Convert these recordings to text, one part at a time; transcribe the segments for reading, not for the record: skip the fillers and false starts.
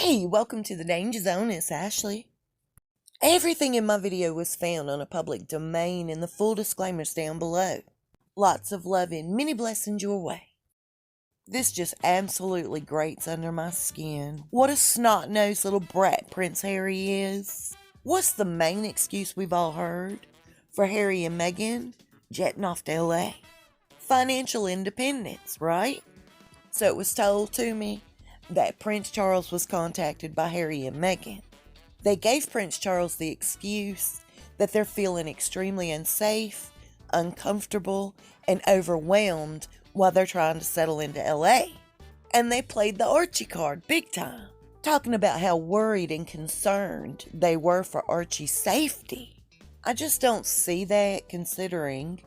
Hey, welcome to the Danger Zone. It's Ashley. Everything in my video was found on a public domain, and the full disclaimer's down below. Lots of love and many blessings your way. This just absolutely grates under my skin. What a snot-nosed little brat Prince Harry is. What's the main excuse we've all heard for Harry and Meghan jetting off to LA? Financial independence, right? So it was told to me that Prince Charles was contacted by Harry and Meghan. They gave Prince Charles the excuse that they're feeling extremely unsafe, uncomfortable, and overwhelmed while they're trying to settle into LA. And they played the Archie card big time, talking about how worried and concerned they were for Archie's safety. I just don't see that, considering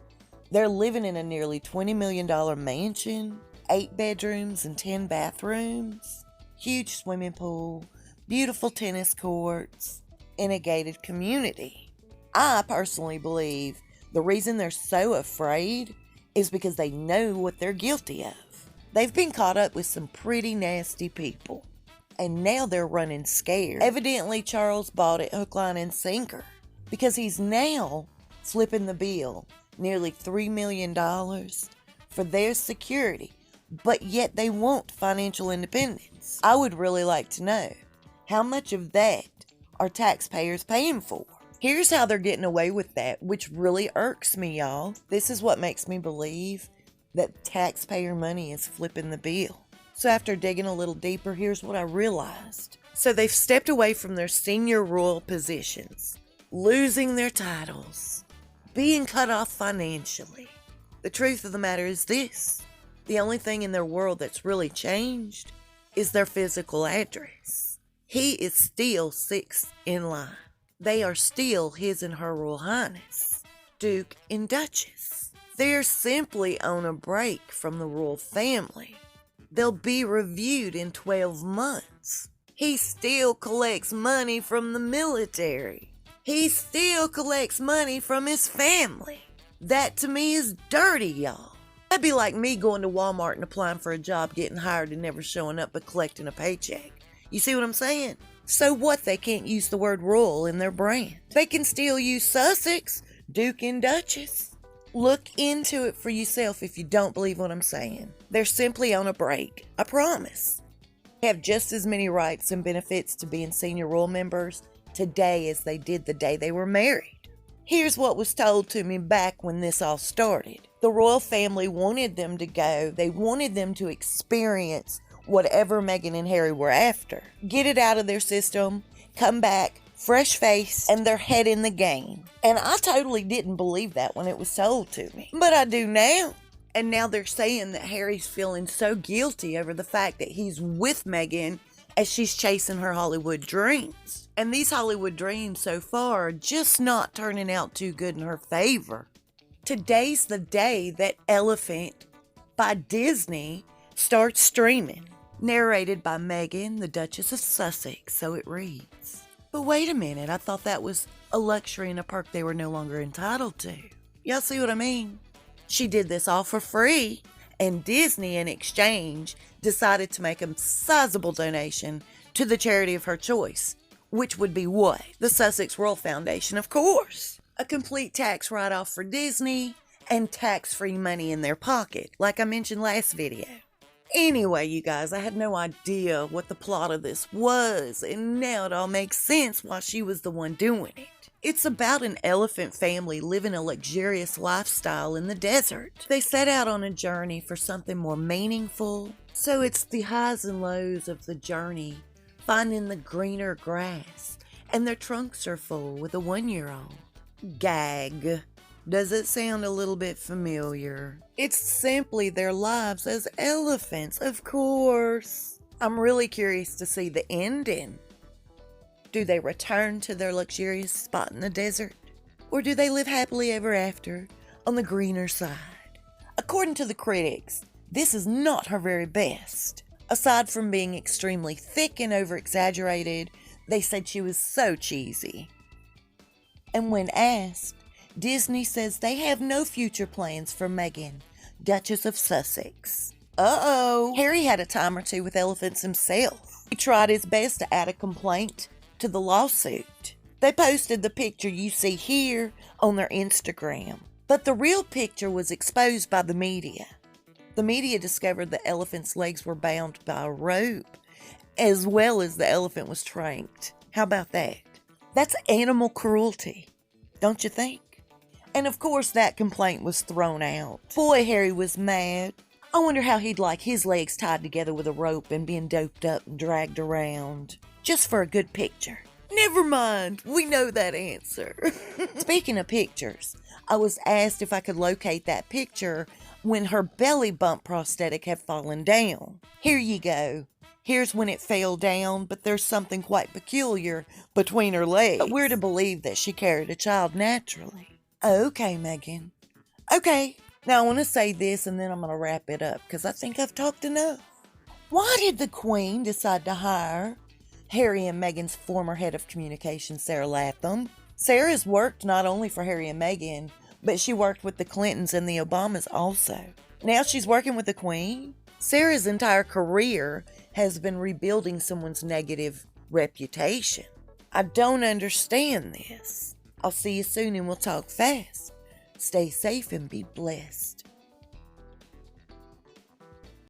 they're living in a nearly $20 million mansion, 8 bedrooms and 10 bathrooms, huge swimming pool, beautiful tennis courts, in a gated community. I personally believe the reason they're so afraid is because they know what they're guilty of. They've been caught up with some pretty nasty people, and now they're running scared. Evidently, Charles bought it hook, line, and sinker, because he's now flipping the bill nearly $3 million for their security. But yet they want financial independence. I would really like to know, how much of that are taxpayers paying for? Here's how they're getting away with that, which really irks me, y'all. This is what makes me believe that taxpayer money is flipping the bill. So after digging a little deeper, here's what I realized. So they've stepped away from their senior royal positions, losing their titles, being cut off financially. The truth of the matter is this. The only thing in their world that's really changed is their physical address. He is still 6th in line. They are still His and Her Royal Highness, Duke and Duchess. They're simply on a break from the royal family. They'll be reviewed in 12 months. He still collects money from the military. He still collects money from his family. That to me is dirty, y'all. That'd be like me going to Walmart and applying for a job, getting hired, and never showing up but collecting a paycheck. You see what I'm saying? So what? They can't use the word royal in their brand. They can still use Sussex, Duke and Duchess. Look into it for yourself if you don't believe what I'm saying. They're simply on a break. I promise. They have just as many rights and benefits to being senior royal members today as they did the day they were married. Here's what was told to me back when this all started. The royal family wanted them to go. They wanted them to experience whatever Meghan and Harry were after. Get it out of their system, come back, fresh face, and they're head in the game. And I totally didn't believe that when it was told to me. But I do now. And now they're saying that Harry's feeling so guilty over the fact that he's with Meghan as she's chasing her Hollywood dreams. And these Hollywood dreams so far are just not turning out too good in her favor. Today's the day that Elephant by Disney starts streaming. Narrated by Meghan, the Duchess of Sussex, so it reads. But wait a minute, I thought that was a luxury and a perk they were no longer entitled to. Y'all see what I mean? She did this all for free, and Disney, in exchange, decided to make a sizable donation to the charity of her choice, which would be what? The Sussex Royal Foundation, of course. A complete tax write-off for Disney and tax-free money in their pocket, like I mentioned last video. Anyway, you guys, I had no idea what the plot of this was, and now it all makes sense why she was the one doing it. It's about an elephant family living a luxurious lifestyle in the desert. They set out on a journey for something more meaningful, so it's the highs and lows of the journey, finding the greener grass, and their trunks are full with a 1-year-old. Gag. Does it sound a little bit familiar? It's simply their lives as elephants, of course. I'm really curious to see the ending. Do they return to their luxurious spot in the desert? Or do they live happily ever after on the greener side? According to the critics, this is not her very best. Aside from being extremely thick and over-exaggerated, they said she was so cheesy. And when asked, Disney says they have no future plans for Meghan, Duchess of Sussex. Uh-oh. Harry had a time or two with elephants himself. He tried his best to add a complaint to the lawsuit. They posted the picture you see here on their Instagram, but the real picture was exposed by the media. The media discovered the elephant's legs were bound by a rope, as well as the elephant was tranked. How about that? That's animal cruelty, don't you think? And of course that complaint was thrown out. Boy, Harry was mad. I wonder how he'd like his legs tied together with a rope and being doped up and dragged around, just for a good picture. Never mind, we know that answer. Speaking of pictures, I was asked if I could locate that picture when her belly bump prosthetic had fallen down. Here you go. Here's when it fell down, but there's something quite peculiar between her legs. But we're to believe that she carried a child naturally. Okay, Meghan. Okay, now I want to say this and then I'm going to wrap it up because I think I've talked enough. Why did the Queen decide to hire Harry and Meghan's former head of communications, Sarah Latham? Sarah's worked not only for Harry and Meghan, but she worked with the Clintons and the Obamas also. Now she's working with the Queen. Sarah's entire career has been rebuilding someone's negative reputation. I don't understand this. I'll see you soon and we'll talk fast. Stay safe and be blessed.